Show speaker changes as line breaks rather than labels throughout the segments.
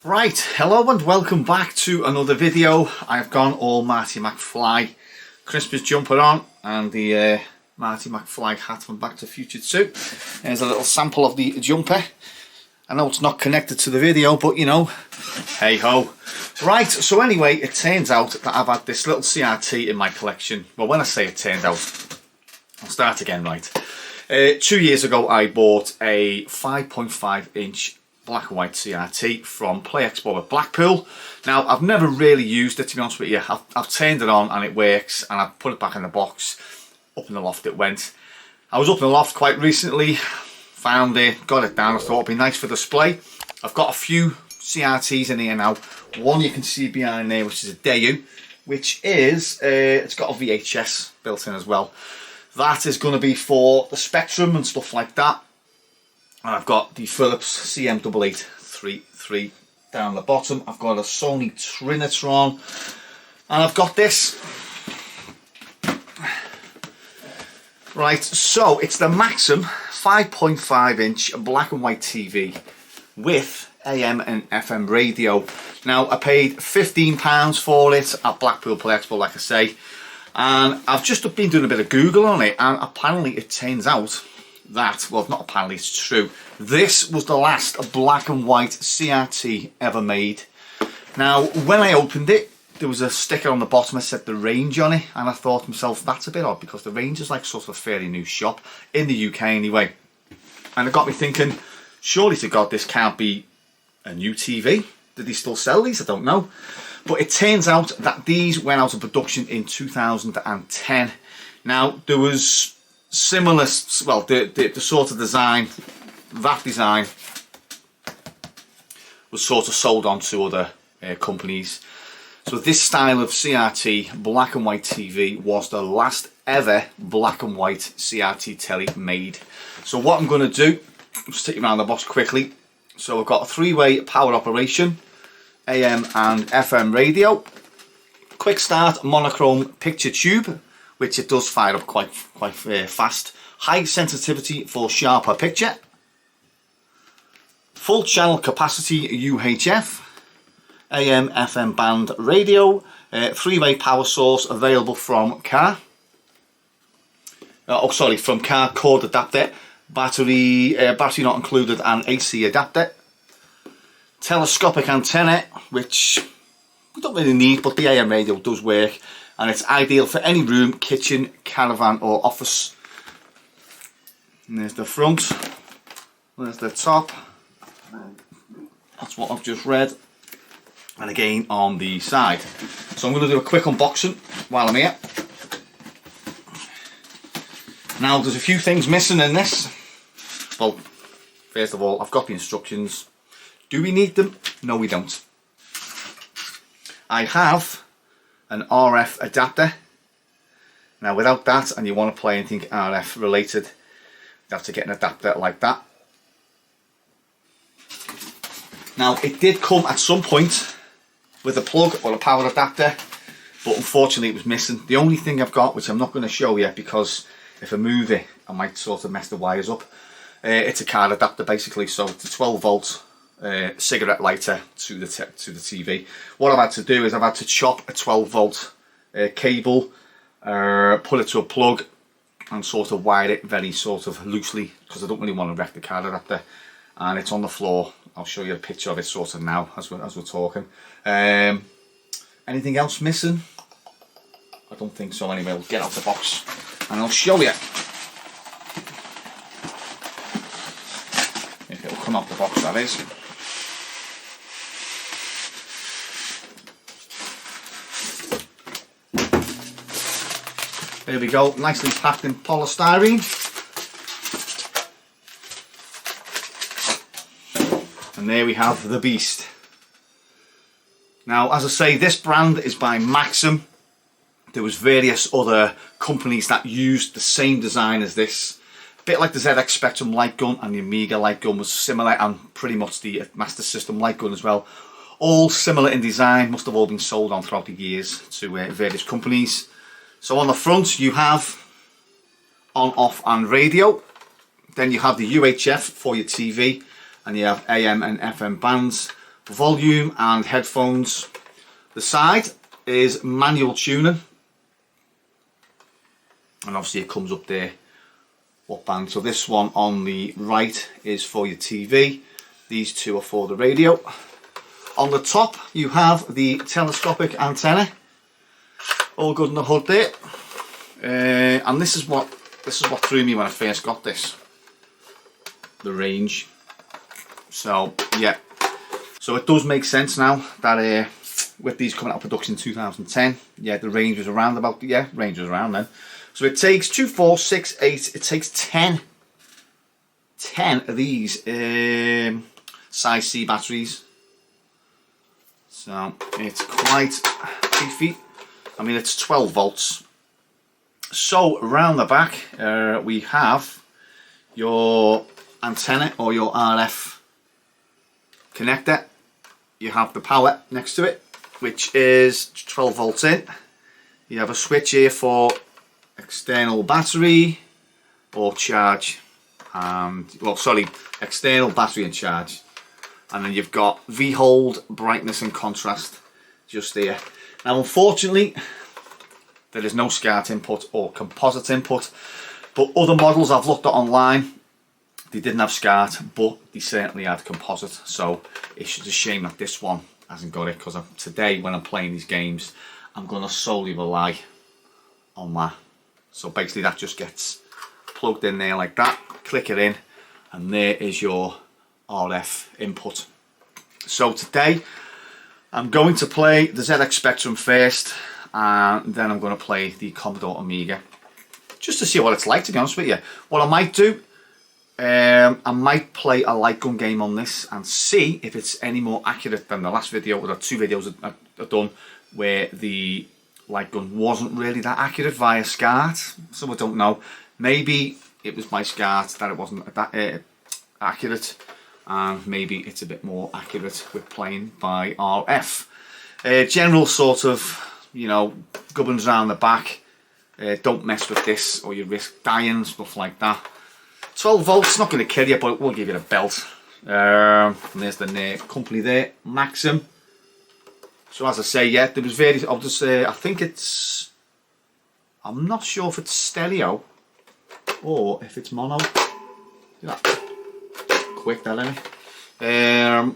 Right, hello and welcome back to another video. I've gone all Marty McFly Christmas jumper on and the Marty McFly hat from Back to the Future 2. There's a little sample of the jumper. I know it's not connected to the video, but you know, hey ho. Right, so anyway, it turns out that I've had this little CRT in my collection. Well, when I say it turned out, I'll start again, right. 2 years ago I bought a 5.5 inch black and white CRT from Play Expo at Blackpool. Now, I've never really used it, to be honest with you. I've turned it on and it works, and I've put it back in the box. Up in the loft it went. I was up in the loft quite recently, found it, got it down. I thought it'd be nice for display. I've got a few CRTs in here now. One you can see behind there, which is a Daewoo, which is, it's got a VHS built in as well. That is going to be for the Spectrum and stuff like that. And I've got the Philips CM8833 down the bottom. I've got a Sony Trinitron, and I've got this. Right, so it's the Maxim 5.5 inch black and white TV with AM and FM radio. Now, I paid £15 for it at Blackpool Play Expo, like I say, and I've just been doing a bit of Google on it, and apparently it turns out that, well, not apparently, it's true, this was the last black and white CRT ever made. Now, when I opened it, there was a sticker on the bottom that said the range on it, and I thought to myself, that's a bit odd, because the range is like sort of a fairly new shop, in the UK anyway. And it got me thinking, surely to God this can't be a new TV? Did they still sell these? I don't know. But it turns out that these went out of production in 2010. Now, there was similar, well, the sort of design, that design was sort of sold on to other companies. So this style of CRT, black and white TV, was the last ever black and white CRT telly made. So what I'm going to do, just take you around the box quickly. So I've got a three-way power operation, AM and FM radio, quick start monochrome picture tube, which it does fire up quite fast. High sensitivity for sharper picture. Full channel capacity UHF. AM FM band radio. Three-way power source available from car. From car cord adapter. Battery not included, and AC adapter. Telescopic antenna, which we don't really need, but the AM radio does work. And it's ideal for any room, kitchen, caravan or office. And there's the front, there's the top, that's what I've just read, and again on the side. So I'm going to do a quick unboxing while I'm here. Now, there's a few things missing in this. Well, first of all, I've got the instructions. Do we need them? No, we don't. I have an RF adapter. Now, without that, and you want to play anything RF related, you have to get an adapter like that. Now, it did come at some point with a plug or a power adapter, but unfortunately it was missing. The only thing I've got, which I'm not going to show you because if I move it I might sort of mess the wires up, it's a car adapter basically. So it's a 12 volt cigarette lighter to the TV. What I've had to do is I've had to chop a 12 volt cable, put it to a plug and sort of wire it very sort of loosely, because I don't really want to wreck the car adapter, and it's on the floor. I'll show you a picture of it sort of now as we're talking. Anything else missing? I don't think so. Anyway, we'll get out the box and I'll show you if it'll come out the box, that is. There we go, nicely packed in polystyrene. And there we have the beast. Now, as I say, this brand is by Maxim. There was various other companies that used the same design as this. A bit like the ZX Spectrum light gun, and the Amiga light gun was similar, and pretty much the Master System light gun as well. All similar in design, must have all been sold on throughout the years to various companies. So on the front you have on, off and radio. Then you have the UHF for your TV, and you have AM and FM bands. volume and headphones. The side is manual tuning, and obviously it comes up there what band. So this one on the right is for your TV, these two are for the radio. On the top you have the telescopic antenna, all good in the hood there. And this is what threw me when I first got this, the range. So yeah, so it does make sense now that with these coming out of production in 2010, yeah, the range was around about, yeah, range was around then. So it takes 2, 4, 6, 8, it takes 10 of these size C batteries. So it's quite beefy. I mean, it's 12 volts. So around the back we have your antenna or your RF connector. You have the power next to it, which is 12 volts in. You have a switch here for external battery or charge, and well, sorry, external battery and charge. And then you've got V-hold, brightness and contrast just there. Now unfortunately there is no SCART input or composite input, but other models I've looked at online, they didn't have SCART, but they certainly had composite. So it's just a shame that this one hasn't got it, because today when I'm playing these games I'm going to solely rely on that. So basically that just gets plugged in there like that, click it in, and there is your RF input. So today I'm going to play the ZX Spectrum first, and then I'm going to play the Commodore Amiga, just to see what it's like, to be honest with you. What I might do, I might play a light gun game on this and see if it's any more accurate than the last video, or the 2 videos I've done where the light gun wasn't really that accurate via SCART. So I don't know, maybe it was my SCART that it wasn't that accurate, and maybe it's a bit more accurate with playing by RF. General sort of, you know, gubbins around the back, don't mess with this or you risk dying, stuff like that. 12 volts, not going to kill you, but it will give you a belt. And there's the company there, Maxim. So as I say, yeah, there was various, I'll just say, I think it's, I'm not sure if it's stereo or if it's mono. Yeah. Quick that, anyway.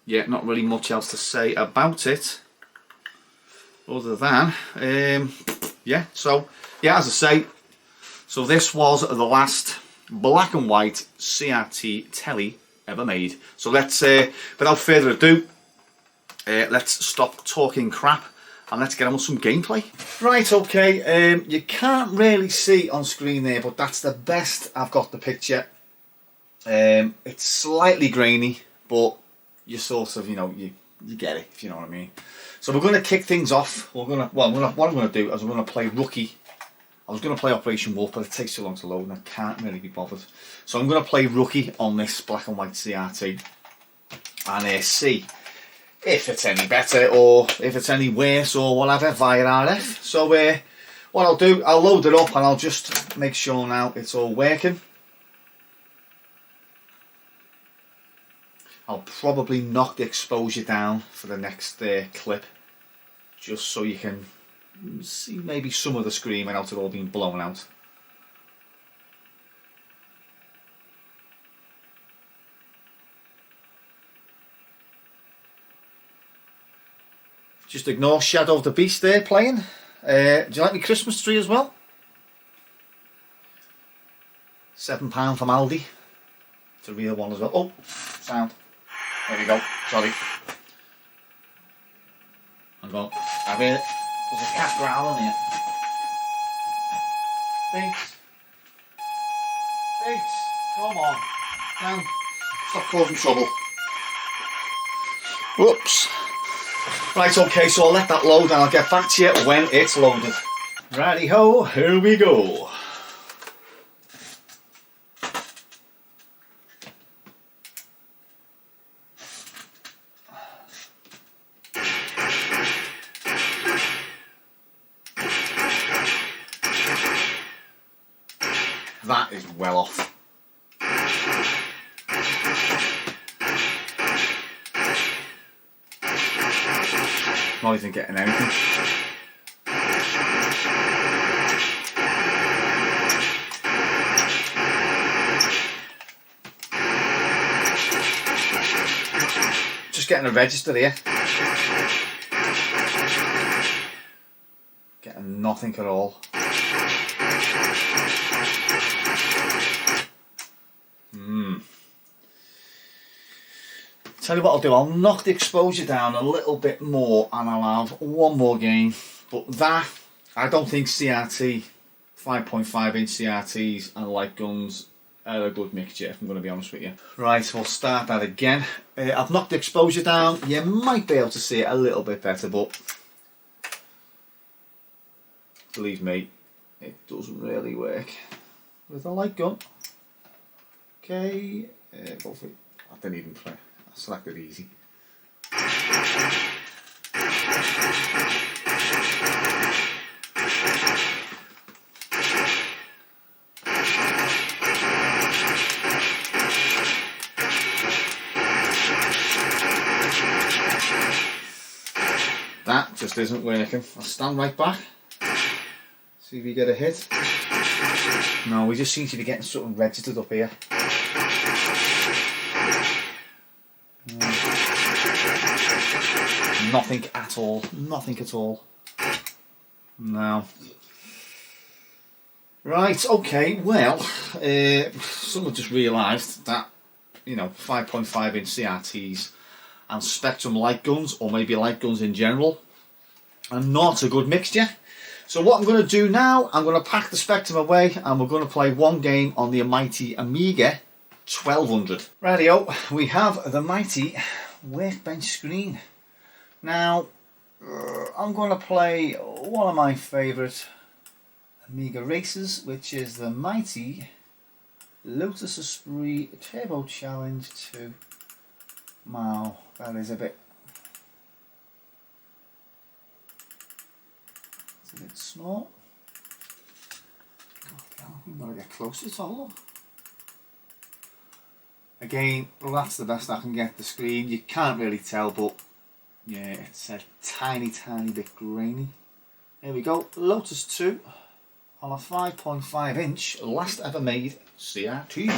Yeah, not really much else to say about it other than yeah, so yeah, as I say, so this was the last black and white CRT telly ever made. So let's without further ado, let's stop talking crap and let's get on with some gameplay. Right, okay, you can't really see on screen there, but that's the best I've got the picture. It's slightly grainy, but you sort of, you know, you get it, if you know what I mean. So we're going to kick things off. What I'm going to do is I'm going to play Rookie. I was going to play Operation Wolf, but it takes too long to load and I can't really be bothered. So I'm going to play Rookie on this black and white CRT and see if it's any better or if it's any worse or whatever via RF. So what I'll do, I'll load it up and I'll just make sure now it's all working. I'll probably knock the exposure down for the next clip, just so you can see maybe some of the screen without it all being blown out. Just ignore Shadow of the Beast there playing. Do you like my Christmas tree as well? £7 from Aldi. It's a real one as well. Oh, sound. There we go, sorry. Hang on, I hear it. There's a cat growling here. Thanks. Thanks, come on. Now, stop causing trouble. Whoops. Right, okay, so I'll let that load and I'll get back to you when it's loaded. Righty ho, here we go. That is well off. Not even getting anything. Just getting a register here. Getting nothing at all. Tell you what I'll do, I'll knock the exposure down a little bit more and I'll have one more game. But that, I don't think CRT, 5.5 inch CRTs and light guns are a good mixture, if I'm going to be honest with you. Right, we'll start that again. I've knocked the exposure down. You might be able to see it a little bit better, but believe me, it doesn't really work with a light gun. Okay, go for it. I didn't even play. I selected easy. That just isn't working. I'll stand right back. See if we get a hit. No, we just seem to be getting something registered up here. Nothing at all. Nothing at all. No. Right, okay, well, someone just realised that, you know, 5.5 inch CRTs and Spectrum light guns, or maybe light guns in general, are not a good mixture. So what I'm going to do now, I'm going to pack the Spectrum away and we're going to play one game on the mighty Amiga 1200. Rightio, we have the mighty workbench screen. Now, I'm going to play one of my favourite Amiga races, which is the mighty Lotus Esprit Turbo Challenge 2. Wow, that is a bit small. I'm going to get closer to hold. Again, well, that's the best I can get the screen. You can't really tell, but yeah, it's a tiny bit grainy. Here we go, Lotus 2 on a 5.5 inch last ever made CRT.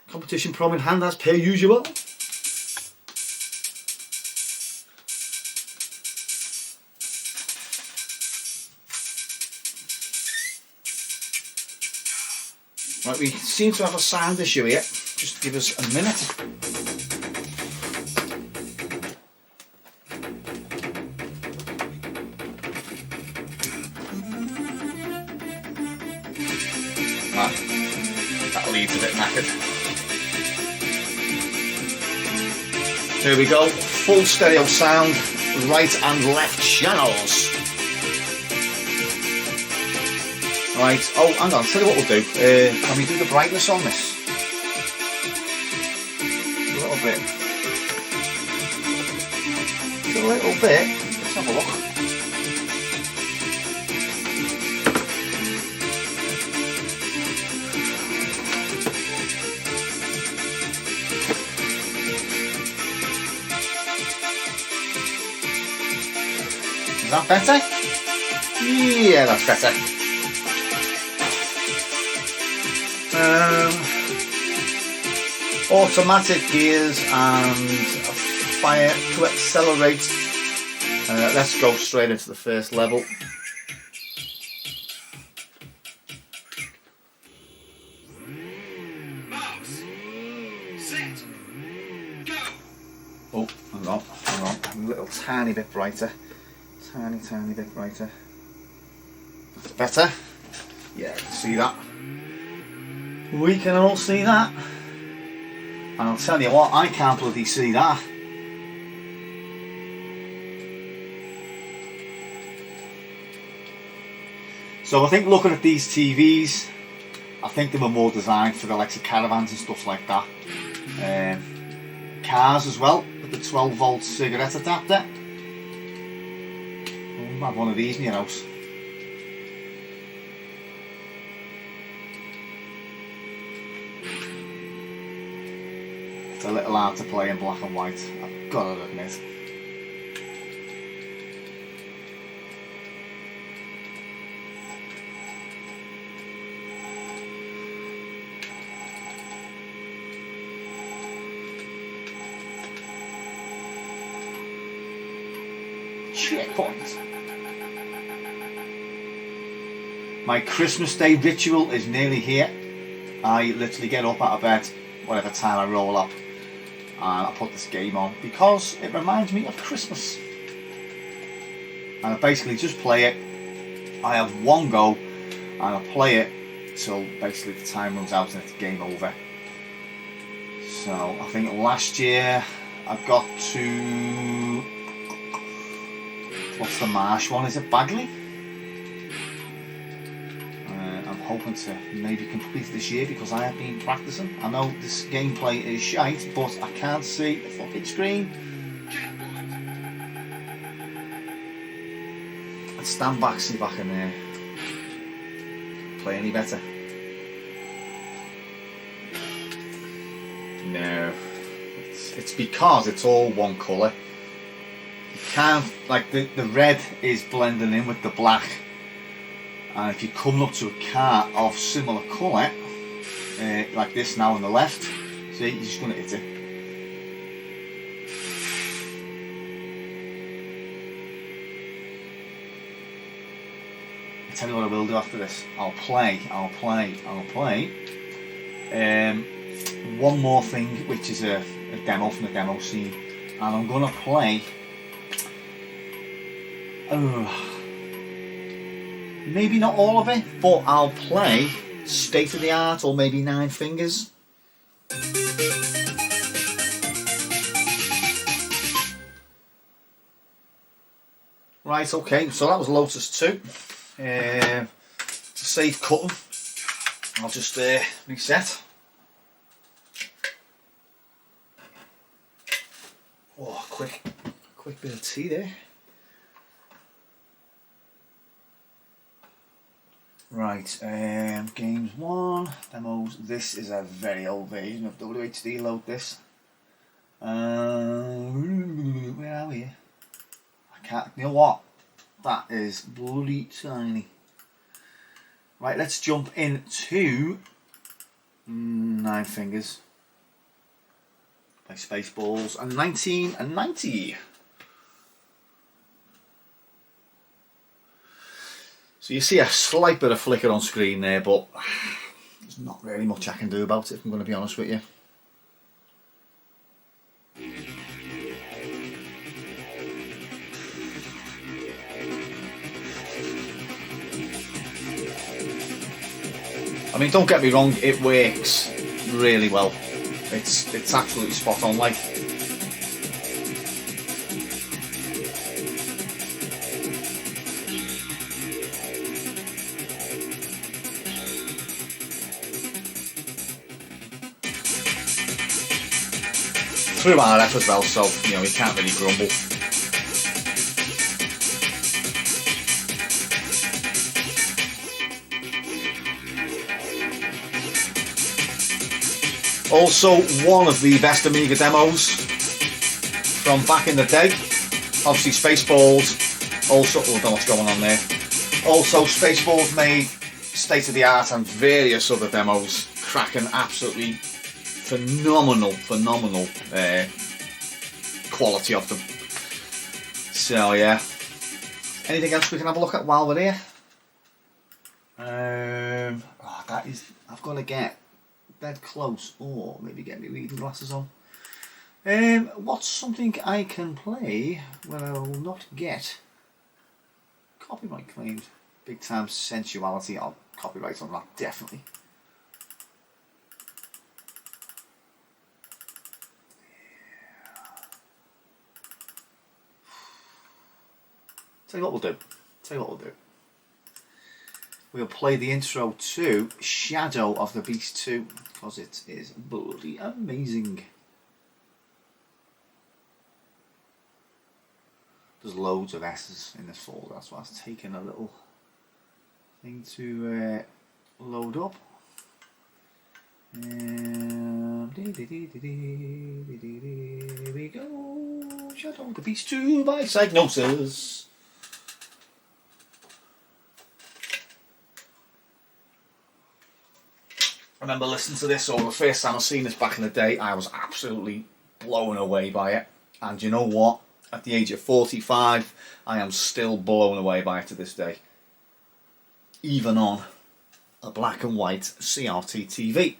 Competition prom in hand as per usual. Right, we seem to have a sound issue here. Just give us a minute. That leads a bit knackered. Here we go, full stereo sound, right and left channels. Right, oh hang on, I'll tell you what we'll do. Can we do the brightness on this? A little bit. Just a little bit. Let's have a look. Is that better? Yeah, that's better. Automatic gears and fire to accelerate. Let's go straight into the first level. Oh, hang on, a little tiny bit brighter. Tiny bit brighter. That's better. Yeah, I can see that. We can all see that. And I'll tell you what, I can't bloody see that. So I think looking at these TVs, I think they were more designed for the likes of caravans and stuff like that. Cars as well, with the 12 volt cigarette adapter. I'll have one of these in your house. It's a little hard to play in black and white, I've got to admit. checkpoint. My Christmas Day ritual is nearly here. I literally get up out of bed, whatever time I roll up, and I put this game on because it reminds me of Christmas. And I basically just play it. I have one go and I play it till basically the time runs out and it's game over. So I think last year I got to, what's the Marsh one? Is it Bagley? I'm hoping to maybe complete it this year because I have been practicing. I know this gameplay is shite, but I can't see the fucking screen. Let's stand back, see if I can play any better. No, it's because it's all one colour. You can't, like the red is blending in with the black, and if you're coming up to a car of similar colour, like this now on the left, see, you're just going to hit it. I'll tell you what I will do after this. I'll play one more thing, which is a demo from the demo scene, and I'm gonna play maybe not all of it, but I'll play State of the Art or maybe Nine Fingers. Right, okay, so that was Lotus 2. To save cutting, I'll just reset. Oh, quick bit of tea there. Right, games 1, demos. This is a very old version of WHD. Load this. Where are we? I can't. You know what? That is bloody tiny. Right, let's jump into Nine Fingers. Play Spaceballs and 1990. So you see a slight bit of flicker on screen there, but there's not really much I can do about it, if I'm going to be honest with you. I mean, don't get me wrong, it works really well. It's absolutely spot on, like. Through RF as well, so you know, you can't really grumble. Also, one of the best Amiga demos from back in the day. Obviously, Spaceballs. Also, oh, I don't know what's going on there. Also, Spaceballs made state of the art and various other demos. Cracking, absolutely phenomenal quality of them. So yeah. Anything else we can have a look at while we're here? That is. I've got to get dead close, or maybe get my reading glasses on. What's something I can play where I will not get copyright claimed? Big time sensuality. I'll copyright on that, definitely. Tell you what we'll do. We'll play the intro to Shadow of the Beast 2 because it is bloody amazing. There's loads of S's in this folder, that's why it's taken a little thing to load up. And here we go. Shadow of the Beast 2 by Psygnosis. I remember listening to this, or the first time I seen this back in the day, I was absolutely blown away by it. And you know what? at the age of 45, I am still blown away by it to this day. Even on a black and white CRT TV.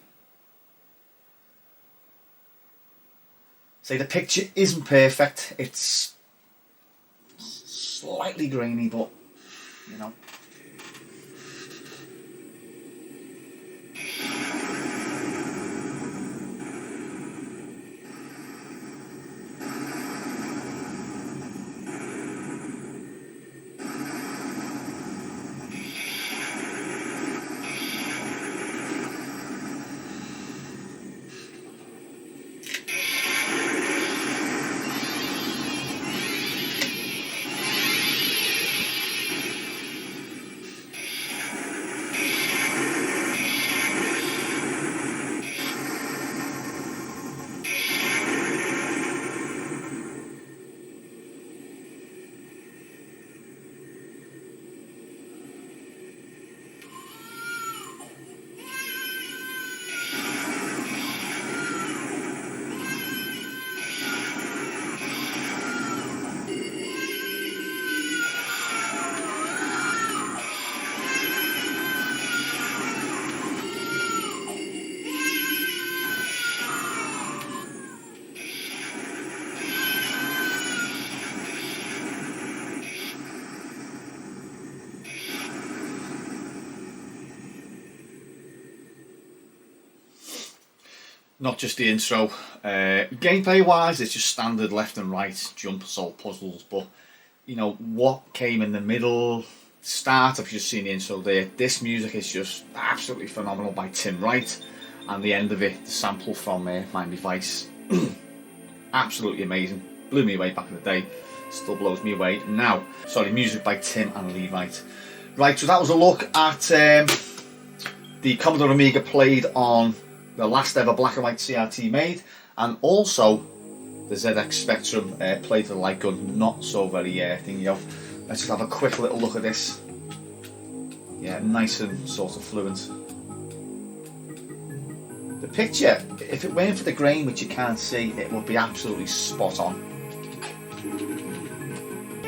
Say the picture isn't perfect, it's slightly grainy, but you know. Not just the intro. Gameplay wise, it's just standard left and right jump assault puzzles, but you know what came in the middle, start, if you've seen the intro there, this music is just absolutely phenomenal by Tim Wright, and the end of it, the sample from Miami Vice, absolutely amazing, blew me away back in the day, still blows me away now. Sorry, music by Tim and Lee Wright. Right, so that was a look at the Commodore Amiga played on the last ever black and white CRT made, and also the ZX Spectrum played to the light gun, not so very thingy off. Let's just have a quick little look at this. Yeah, nice and sort of fluent. The picture, if it weren't for the grain which you can't see, it would be absolutely spot on.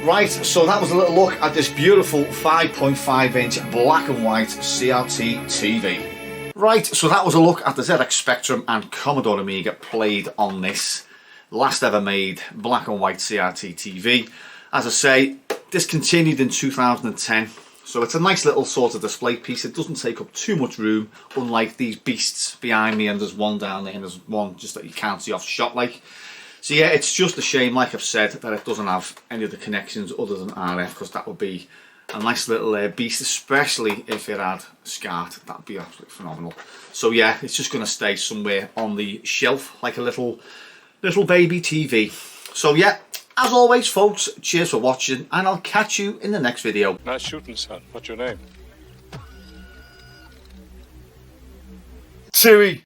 Right, so that was a little look at this beautiful 5.5 inch black and white CRT TV. Right, so that was a look at the ZX Spectrum and Commodore Amiga played on this last ever made black and white CRT TV. As I say, discontinued in 2010, so it's a nice little sort of display piece. It doesn't take up too much room, unlike these beasts behind me, and there's one down there and there's one just that you can't see off shot like. So yeah, it's just a shame, like I've said, that it doesn't have any of the connections other than RF, because that would be a nice little beast, especially if it had SCART. That would be absolutely phenomenal. So yeah, it's just going to stay somewhere on the shelf like a little baby TV. So yeah, as always folks, cheers for watching, and I'll catch you in the next video.
Nice shooting, son. What's your name?
Chewie.